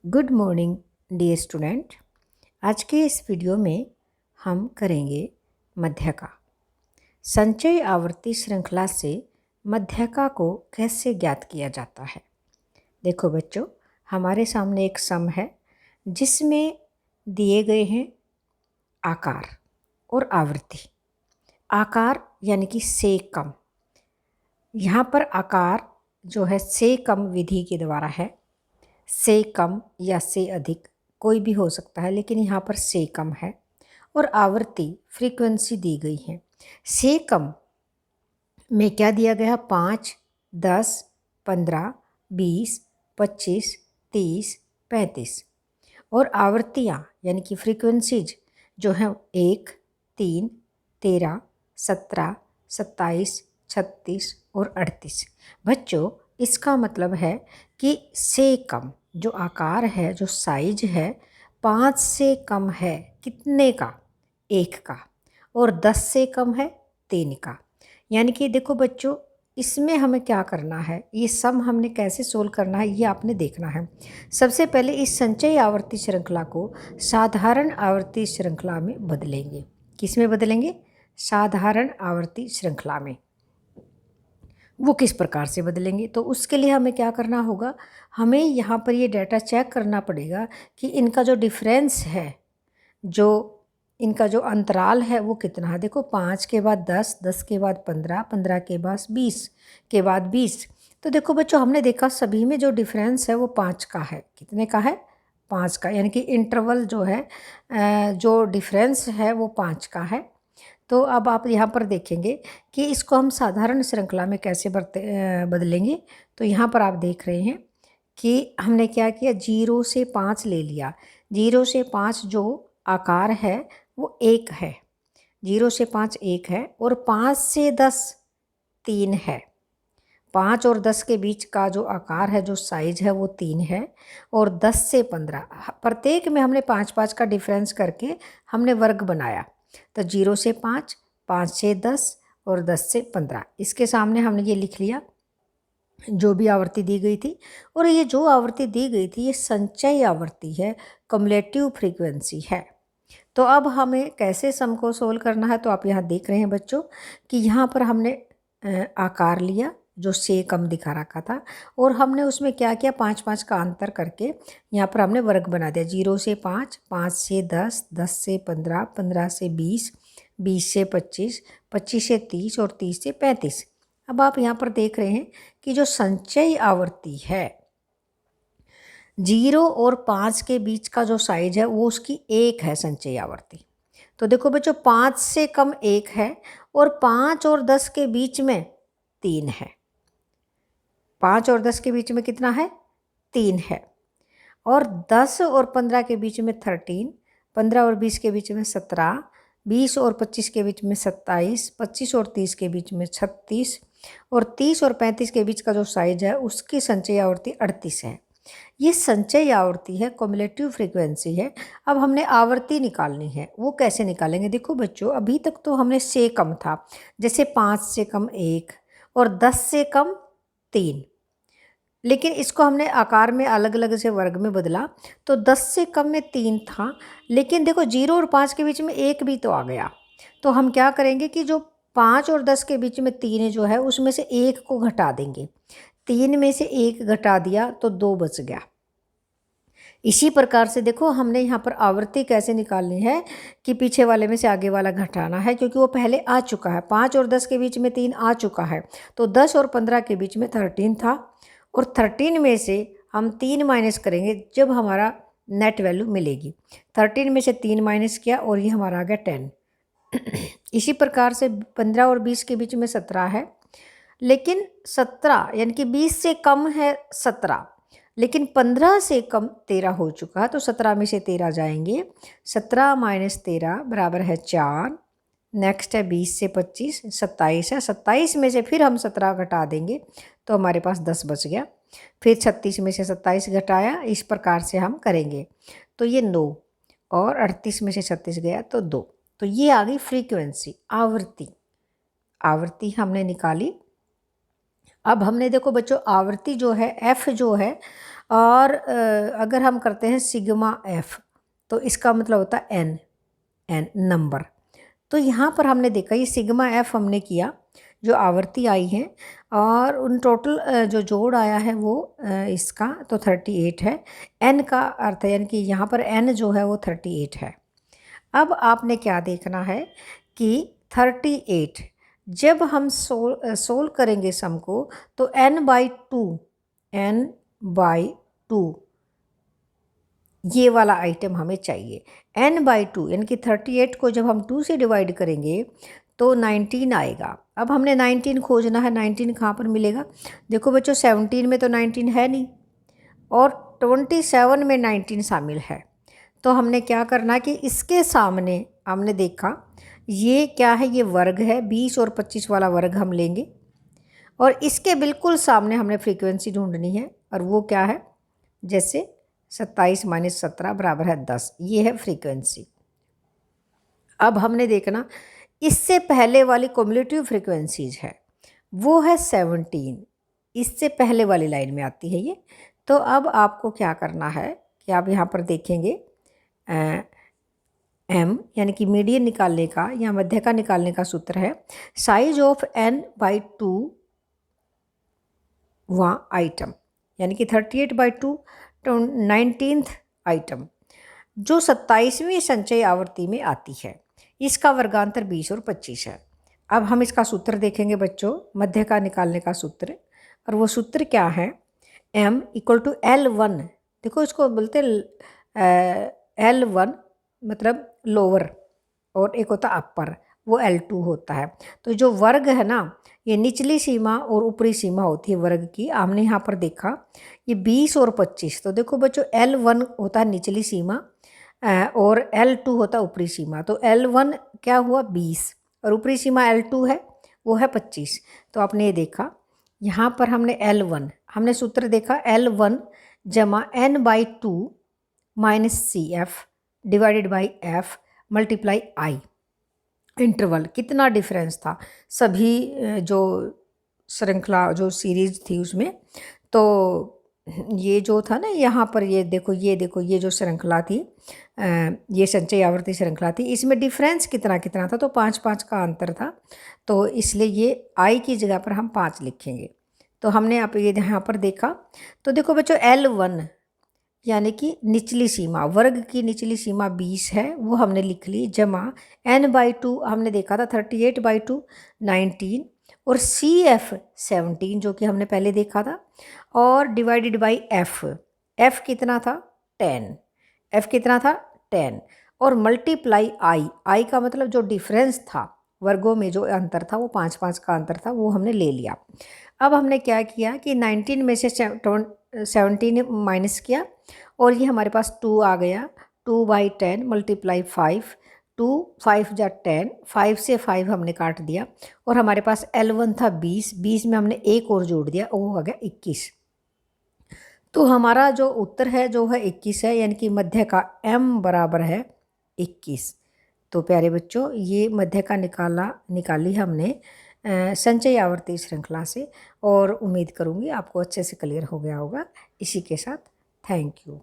Good morning dear student. आज के इस वीडियो में हम करेंगे मध्यका। संचयी आवर्ती श्रृंखला से मध्यका को कैसे ज्ञात किया जाता है। देखो बच्चों, हमारे सामने एक सम है जिसमें दिए गए हैं आकार और आवृत्ति। आकार यानी कि से कम। यहाँ पर आकार जो है से कम विधि के द्वारा है। से कम या से अधिक कोई भी हो सकता है, लेकिन यहाँ पर से कम है। और आवृत्ति फ्रीक्वेंसी दी गई है। से कम में क्या दिया गया? 5, 10, 15, 20, 25, 30, 35। और आवृत्तियाँ यानी कि फ्रीक्वेंसीज जो हैं 1, 3, 13, 17, 27, 36 और 38। बच्चों, इसका मतलब है कि से कम जो आकार है, जो साइज है, 5 से कम है कितने का? 1 का। और 10 से कम है 3 का। यानी कि देखो बच्चों, इसमें हमें क्या करना है, ये सम हमने कैसे सोल्व करना है ये आपने देखना है। सबसे पहले इस संचयी आवर्ती श्रृंखला को साधारण आवर्ती श्रृंखला में बदलेंगे। किस में बदलेंगे? साधारण आवर्ती श्रृंखला में। वो किस प्रकार से बदलेंगे? तो उसके लिए हमें क्या करना होगा, हमें यहाँ पर ये डाटा चेक करना पड़ेगा कि इनका जो डिफरेंस है, जो इनका जो अंतराल है वो कितना है। देखो, 5 के बाद 10, 10 के बाद 15, 15 के बाद 20 के बाद 20। तो देखो बच्चों, हमने देखा सभी में जो डिफरेंस है वो 5 का है। कितने का है? 5 का। यानी कि इंटरवल जो है, जो डिफरेंस है वो 5 का है। तो अब आप यहाँ पर देखेंगे कि इसको हम साधारण श्रृंखला में कैसे बदलेंगे। तो यहाँ पर आप देख रहे हैं कि हमने क्या किया, 0 से 5 ले लिया। 0 से 5 जो आकार है वो 1 है। 0 से 5 1 है। और 5 से 10 3 है। 5 और 10 के बीच का जो आकार है, जो साइज है, वो 3 है। और 10 से 15 प्रत्येक में हमने 5-5 का डिफरेंस करके हमने वर्ग बनाया। तो 0 से 5, 5 से 10 और 10 से 15। इसके सामने हमने ये लिख लिया जो भी आवृत्ति दी गई थी। और ये जो आवृत्ति दी गई थी ये संचयी आवृत्ति है, कम्युलेटिव फ्रीक्वेंसी है। तो अब हमें कैसे सम को सोल्व करना है, तो आप यहाँ देख रहे हैं बच्चों कि यहाँ पर हमने आकार लिया जो से कम दिखा रखा था, और हमने उसमें क्या किया, 5-5 का अंतर करके यहाँ पर हमने वर्ग बना दिया। 0 से 5, 5 से 10, 10 से 15, 15 से 20, 20 से 25, 25 से 30 और 30 से 35। अब आप यहाँ पर देख रहे हैं कि जो संचयी आवृत्ति है, 0 और 5 के बीच का जो साइज है वो उसकी 1 है संचयी आवर्ती। तो देखो बच्चों, 5 से कम 1 है और 5 और 10 के बीच में 3 है। 5 और 10 के बीच में कितना है? 3 है। और 10 और 15 के बीच में 13, 15 और 20 के बीच में 17, 20 और 25 के बीच में 27, 25 और 30 के बीच में 36 और 30 और 35 के बीच का जो साइज है उसकी संचयी आवर्ती 38 है। ये संचयी आवर्ती है, कम्युलेटिव फ्रीक्वेंसी है। अब हमने आवर्ती निकालनी है। वो कैसे निकालेंगे? देखो बच्चों, अभी तक तो हमने से कम था, जैसे 5 से कम 1 और 10 से कम 3। लेकिन इसको हमने आकार में अलग अलग से वर्ग में बदला। तो 10 से कम में 3 था, लेकिन देखो 0 और 5 के बीच में 1 भी तो आ गया। तो हम क्या करेंगे कि जो 5 और 10 के बीच में 3 जो है उसमें से 1 को घटा देंगे। 3 में से 1 घटा दिया तो 2 बच गया। इसी प्रकार से देखो, हमने यहाँ पर आवृत्ति कैसे निकालनी है कि पीछे वाले में से आगे वाला घटाना है, क्योंकि वो पहले आ चुका है। 5 और 10 के बीच में 3 आ चुका है। तो 10 और 15 के बीच में 13 था, और 13 में से हम 3 माइनस करेंगे जब हमारा नेट वैल्यू मिलेगी। 13 में से 3 माइनस किया और ये हमारा आ गया 10। इसी प्रकार से 15 और 20 के बीच में 17 है, लेकिन 17 यानी कि 20 से कम है 17, लेकिन 15 से कम 13 हो चुका है। तो 17 में से 13 जाएंगे। 17 माइनस 13 बराबर है 4। नेक्स्ट है 20 से 25, 27 है। 27 में से फिर हम 17 घटा देंगे तो हमारे पास 10 बच गया। फिर 36 में से 27 घटाया। इस प्रकार से हम करेंगे तो ये 9, और 38 में से 36 गया तो 2। तो ये आ गई फ्रीक्वेंसी, आवृत्ति। आवृत्ति हमने निकाली। अब हमने देखो बच्चों, आवृत्ति जो है, एफ जो है, और अगर हम करते हैं सिग्मा एफ तो इसका मतलब होता है एन, एन नंबर। तो यहाँ पर हमने देखा ये सिग्मा एफ हमने किया, जो आवर्ती आई है, और उन टोटल जो जोड़ आया है वो इसका तो 38 है। एन का अर्थ है, यानी कि यहाँ पर एन जो है वो 38 है। अब आपने क्या देखना है कि 38 जब हम सोल्व करेंगे सम को, तो n/2 ये वाला आइटम हमें चाहिए। n/2 यानी कि 38 को जब हम 2 से डिवाइड करेंगे तो 19 आएगा। अब हमने 19 खोजना है। 19 कहाँ पर मिलेगा? देखो बच्चों, 17 में तो 19 है नहीं, और 27 में 19 शामिल है। तो हमने क्या करना कि इसके सामने हमने देखा ये क्या है, ये वर्ग है, 20 और 25 वाला वर्ग हम लेंगे, और इसके बिल्कुल सामने हमने फ्रीक्वेंसी ढूंढनी है, और वो क्या है, जैसे 27 - 17 बराबर है 10, ये है फ्रीक्वेंसी। अब हमने देखना इससे पहले वाली क्युमुलेटिव फ्रीक्वेंसीज है, वो है 17, इससे पहले वाली लाइन में आती है ये। तो अब आपको क्या करना है कि आप यहाँ पर देखेंगे एम यानी कि मीडियन निकालने का या मध्य का निकालने का सूत्र है साइज ऑफ n/2 वहाँ आइटम, यानी कि 38/2 19th आइटम जो 27वीं संचयी आवृत्ति में आती है। इसका वर्गांतर 20 और 25 है। अब हम इसका सूत्र देखेंगे बच्चों, मध्य का निकालने का सूत्र, और वो सूत्र क्या है, m = L1। देखो इसको बोलते L1 मतलब लोअर, और एक होता अपर, वो L2 होता है। तो जो वर्ग है ना, ये निचली सीमा और ऊपरी सीमा होती है वर्ग की। हमने यहाँ पर देखा ये 20 और 25। तो देखो बच्चों, L1 होता है निचली सीमा और L2 होता है ऊपरी सीमा। तो L1 क्या हुआ 20, और ऊपरी सीमा L2 है, वो है 25। तो आपने ये देखा यहाँ पर हमने L1, हमने सूत्र देखा L1 जमा n/2 -CF divided by F multiply I। Interval कितना डिफरेंस था सभी जो श्रृंखला जो सीरीज थी उसमें। तो ये जो था ना यहाँ पर, ये देखो ये जो श्रृंखला थी, ये संचयी आवर्ती श्रृंखला थी, इसमें डिफरेंस कितना कितना था, तो 5-5 का अंतर था। तो इसलिए ये I की जगह पर हम 5 लिखेंगे। तो हमने आप ये यहाँ पर देखा, तो देखो बच्चों L1 यानी कि निचली सीमा, वर्ग की निचली सीमा 20 है, वो हमने लिख ली, जमा n/2 हमने देखा था 38/2 19, और CF 17 जो कि हमने पहले देखा था, और डिवाइडेड बाई F कितना था 10, F कितना था 10, और मल्टीप्लाई I का मतलब जो डिफरेंस था वर्गों में, जो अंतर था वो 5-5 का अंतर था, वो हमने ले लिया। अब हमने क्या किया कि 19 में से 17 माइनस किया, और ये हमारे पास 2 आ गया। 2/10 मल्टीप्लाई 5, 2 5 जा 10, 5 से 5 हमने काट दिया, और हमारे पास L1 था 20 में हमने एक और जोड़ दिया, वो आ गया 21। तो हमारा जो उत्तर है जो है 21 है, यानी कि मध्य का m बराबर है 21। तो प्यारे बच्चों, ये मध्य का निकाली हमने संचयी आवर्ती श्रृंखला से, और उम्मीद करूँगी आपको अच्छे से क्लियर हो गया होगा। इसी के साथ थैंक यू।